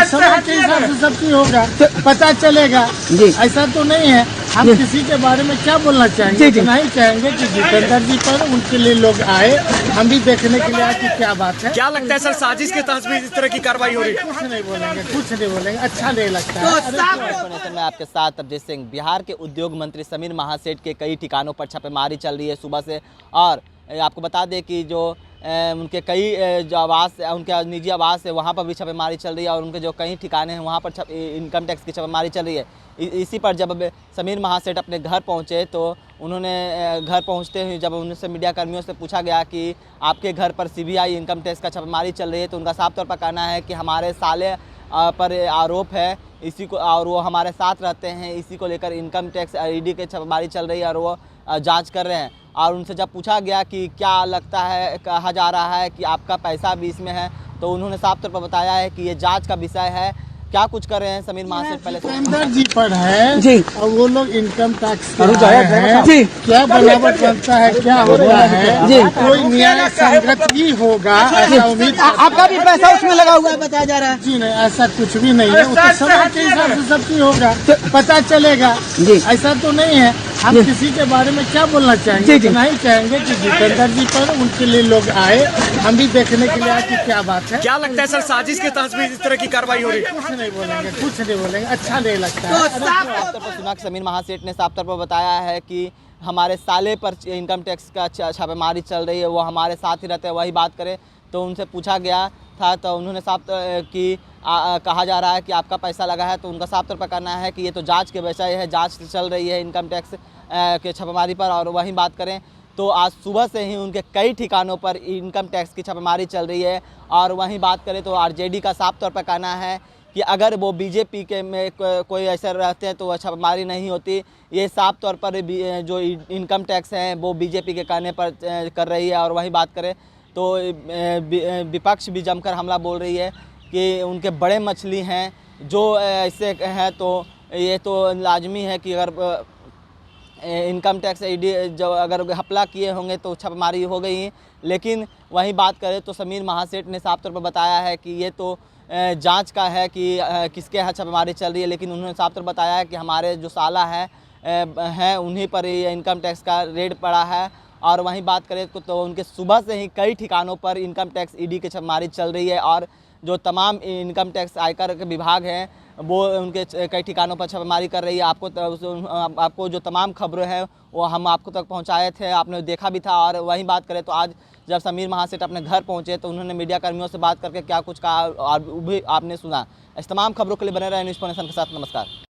समय के हिसाब से सब चीज होगा, पता चलेगा जी। ऐसा तो नहीं है हम किसी के बारे में क्या बोलना चाहेंगे, इतना ही चाहेंगे कि जितेंद्र जी पर उनके लिए लोग आए, हम भी देखने के लिए आए कि क्या बात है। क्या लगता है सर, साजिश के तहत भी इस तरह की कार्रवाई हो रही है? कुछ नहीं बोलेंगे, अच्छा नहीं लगता है। मैं आपके साथ अभिजीत सिंह। बिहार के उद्योग मंत्री समीर महासेठ के कई ठिकानों पर छापेमारी चल रही है सुबह से, और आपको बता दें कि जो उनके कई जो आवास, उनके निजी आवास है वहाँ पर भी छापेमारी चल रही है, और उनके जो कई ठिकाने हैं वहाँ पर इनकम टैक्स की छापेमारी चल रही है। इसी पर जब समीर महासेठ अपने घर पहुँचे तो उन्होंने घर पहुँचते हुए जब उनसे मीडिया कर्मियों से पूछा गया कि आपके घर पर सीबीआई इनकम टैक्स का छापेमारी चल रही है, तो उनका साफ तौर पर कहना है कि हमारे साले पर आरोप है इसी को, और वो हमारे साथ रहते हैं, इसी को लेकर इनकम टैक्स ईडी की छापेमारी चल रही है और वो जांच कर रहे हैं। और उनसे जब पूछा गया कि क्या लगता है, कहा जा रहा है कि आपका पैसा भी इसमें है, तो उन्होंने साफ तौर पर बताया है कि ये जांच का विषय है। क्या कुछ कर रहे हैं समीर महासेठ पहले जितेंद्र जी पर है जी, और वो लोग इनकम टैक्स जी, क्या बनावट बनता है, क्या होता है जी, कोई न्याय संगत ही होगा ऐसा उम्मीद। आपका भी पैसा उसमें लगा हुआ है बताया जा रहा है जी? नहीं, ऐसा कुछ भी नहीं है, तो समय के हिसाब से सब चीज होगा, पता चलेगा जी। ऐसा तो नहीं है हम किसी के बारे में क्या बोलना चाहेंगे, इतना ही चाहेंगे कि जितेंद्र जी पर उनके लिए लोग आए, हम भी देखने के लिए आए कि क्या बात है। क्या लगता है सर, साजिश के तहत भी इस तरह की कार्रवाई हो रही है? कुछ नहीं बोलेंगे, अच्छा नहीं लगता है। साफ तौर पर सुना समीर महासेठ ने साफ तौर पर बताया है कि हमारे साले पर इनकम टैक्स का छापेमारी चल रही है, वो हमारे साथ ही रहते हैं। वही बात करें तो उनसे पूछा गया था तो उन्होंने साफ कि कहा जा रहा है कि आपका पैसा लगा है, तो उनका साफ तौर पर कहना है कि ये तो जांच के विषय है, जांच चल रही है इनकम टैक्स के छापेमारी पर। और वहीं बात करें तो आज सुबह से ही उनके कई ठिकानों पर इनकम टैक्स की छापेमारी चल रही है। और वहीं बात करें तो आरजेडी का साफ तौर पर कहना है कि अगर वो बीजेपी के में कोई ऐसे रहते हैं तो वह छापेमारी नहीं होती। ये साफ तौर पर जो इनकम टैक्स है वो बीजेपी के कहने पर कर रही है। और वहीं बात करें तो विपक्ष भी जमकर हमला बोल रही है कि उनके बड़े मछली हैं जो ऐसे हैं, तो ये तो लाजमी है कि अगर इनकम टैक्स ईडी जो अगर हपला किए होंगे तो छापेमारी हो गई। लेकिन वहीं बात करें तो समीर महासेठ ने साफ तौर पर बताया है कि ये तो जांच का है कि किसके यहाँ छापेमारी चल रही है, लेकिन उन्होंने साफ तौर पर बताया है कि हमारे जो साला हैं उन्हीं पर ये इनकम टैक्स का रेड पड़ा है। और वहीं बात करें तो उनके सुबह से ही कई ठिकानों पर इनकम टैक्स ईडी की छापेमारी चल रही है, और जो तमाम इनकम टैक्स आयकर के विभाग हैं वो उनके कई ठिकानों पर छापेमारी कर रही है। आपको जो तमाम खबरें हैं वो हम आपको तक पहुंचाए थे, आपने देखा भी था। और वहीं बात करें तो आज जब समीर महासेठ अपने घर पहुंचे तो उन्होंने मीडिया कर्मियों से बात करके क्या कुछ कहा और भी आपने सुना। इस तमाम खबरों के लिए बने रहे न्यूज़ नेशन के साथ। नमस्कार।